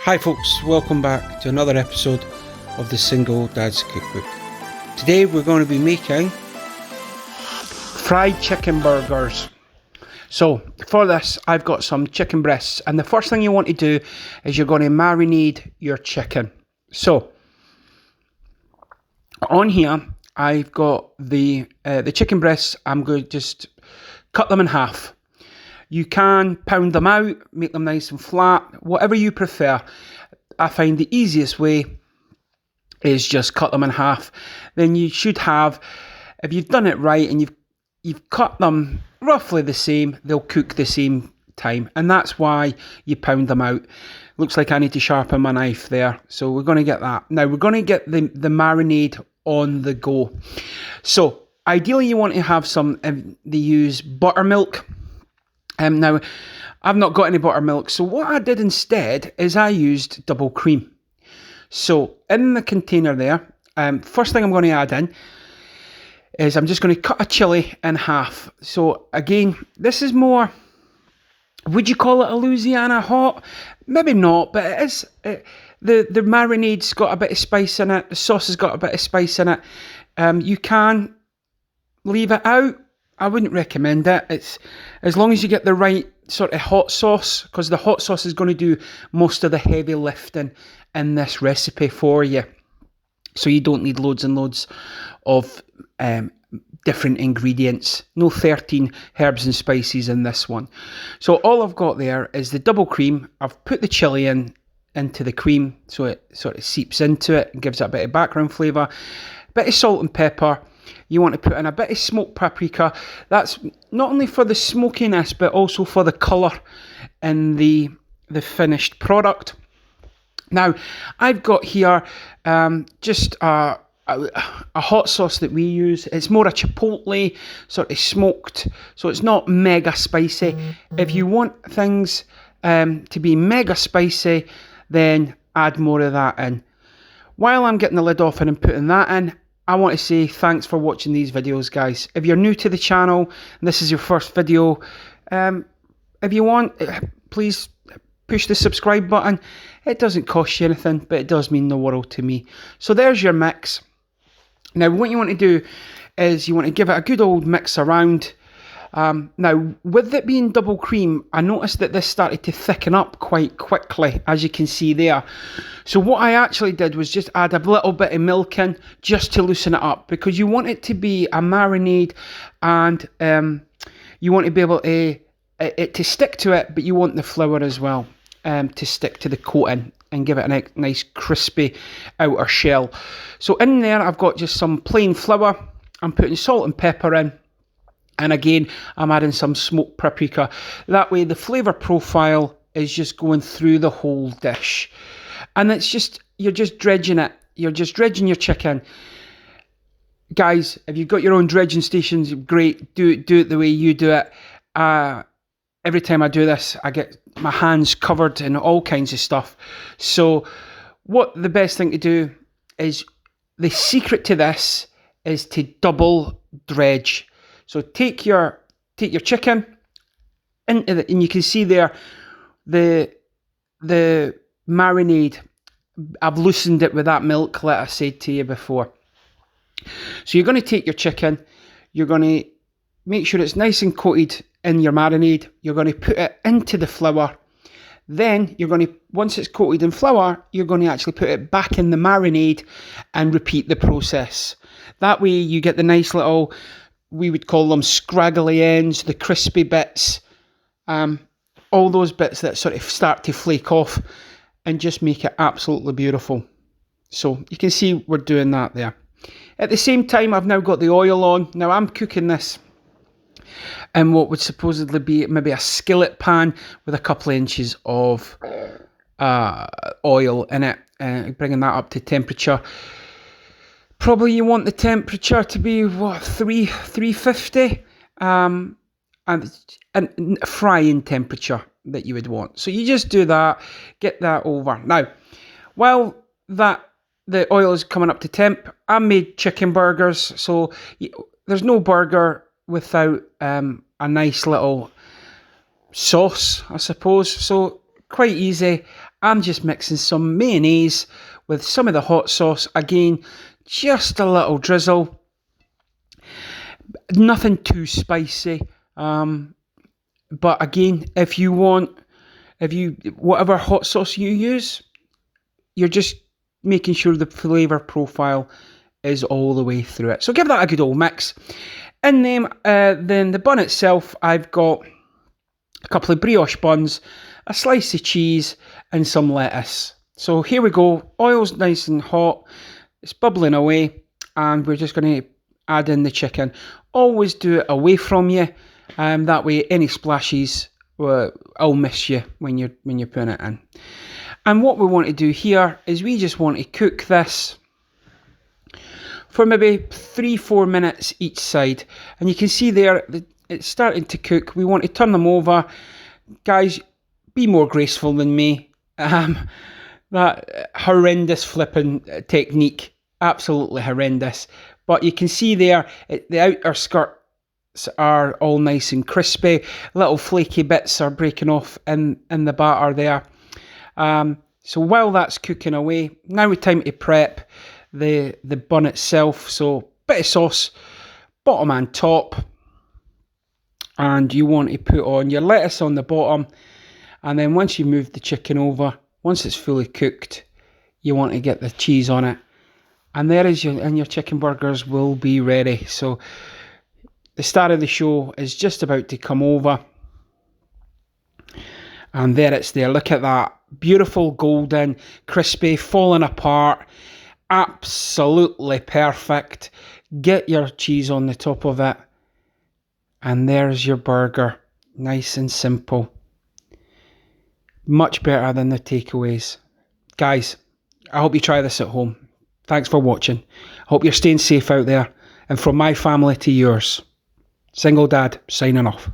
Hi folks, welcome back to another episode of the Single Dad's Cookbook. Today we're going to be making fried chicken burgers. So for this I've got some chicken breasts, and the first thing you want to do is you're going to marinate your chicken. So on here I've got the chicken breasts. I'm going to just cut them in half. You can pound them out, make them nice and flat, whatever you prefer. I find the easiest way is just cut them in half. Then you should have, if you've done it right and you've cut them roughly the same, they'll cook the same time. And that's why you pound them out. Looks like I need to sharpen my knife there. So we're going to get that. Now we're going to get the marinade on the go. So ideally you want to have some, they use buttermilk. Now, I've not got any buttermilk, so what I did instead is I used double cream. So in the container there, first thing I'm going to add in is I'm just going to cut a chilli in half. So again, this is more, would you call it a Louisiana hot? Maybe not, but it is. The marinade's got a bit of spice in it. The sauce has got a bit of spice in it. You can leave it out. I wouldn't recommend it. It's as long as you get the right sort of hot sauce, because the hot sauce is going to do most of the heavy lifting in this recipe for you. So you don't need loads and loads of different ingredients. No 13 herbs and spices in this one. So all I've got there is the double cream. I've put the chilli into the cream so it sort of seeps into it and gives it a bit of background flavour. A bit of salt and pepper. You want to put in a bit of smoked paprika. That's not only for the smokiness, but also for the colour in the finished product. Now, I've got here just a hot sauce that we use. It's more a chipotle, sort of smoked, so it's not mega spicy. If you want things to be mega spicy, then add more of that in. While I'm getting the lid off and I'm putting that in, I want to say thanks for watching these videos, guys. If you're new to the channel and this is your first video, if you want, please push the subscribe button. It doesn't cost you anything, but it does mean the world to me. So there's your mix. Now what you want to do is you want to give it a good old mix around. Now with it being double cream, I noticed that this started to thicken up quite quickly, as you can see there. So what I actually did was just add a little bit of milk in just to loosen it up, because you want it to be a marinade, and you want to be able to it to stick to it, but you want the flour as well to stick to the coating and give it a nice crispy outer shell. So in there I've got just some plain flour. I'm putting salt and pepper in. And again, I'm adding some smoked paprika. That way the flavour profile is just going through the whole dish. And it's just, you're just dredging it. You're just dredging your chicken. Guys, if you've got your own dredging stations, great. Do it the way you do it. Every time I do this, I get my hands covered in all kinds of stuff. So what the best thing to do is, the secret to this is to double dredge. So take your chicken into the, and you can see there the marinade. I've loosened it with that milk, like I said to you before. So you're going to take your chicken, you're going to make sure it's nice and coated in your marinade. You're going to put it into the flour. Then you're going to, once it's coated in flour, you're going to actually put it back in the marinade and repeat the process. That way you get the nice little, we would call them scraggly ends, the crispy bits, all those bits that sort of start to flake off, and just make it absolutely beautiful. So you can see we're doing that there. At the same time, I've now got the oil on. Now I'm cooking this in what would supposedly be maybe a skillet pan with a couple of inches of oil in it, bringing that up to temperature. Probably you want the temperature to be, what, 350? And frying temperature that you would want. So you just do that, get that over. Now, while the oil is coming up to temp, I made chicken burgers. So there's no burger without a nice little sauce, I suppose. So quite easy. I'm just mixing some mayonnaise with some of the hot sauce. Again, just a little drizzle. Nothing too spicy. But again, whatever hot sauce you use, you're just making sure the flavour profile is all the way through it. So give that a good old mix. And then the bun itself, I've got a couple of brioche buns, a slice of cheese, and some lettuce. So here we go. Oil's nice and hot. It's bubbling away, and we're just going to add in the chicken. Always do it away from you. That way, any splashes will miss you when you're putting it in. And what we want to do here is we just want to cook this for maybe 3-4 minutes each side. And you can see there it's starting to cook. We want to turn them over. Guys, be more graceful than me. That horrendous flipping technique, absolutely horrendous. But you can see there, the outer skirts are all nice and crispy. Little flaky bits are breaking off in the batter there. So while that's cooking away, now it's time to prep the bun itself. So bit of sauce, bottom and top. And you want to put on your lettuce on the bottom. And then once you move the chicken over, once it's fully cooked, you want to get the cheese on it. And there is your chicken burgers will be ready. So the star of the show is just about to come over. And there it's there. Look at that. Beautiful, golden, crispy, falling apart. Absolutely perfect. Get your cheese on the top of it. And there's your burger. Nice and simple. Much better than the takeaways. Guys, I hope you try this at home. Thanks for watching. I hope you're staying safe out there. And from my family to yours, Single Dad signing off.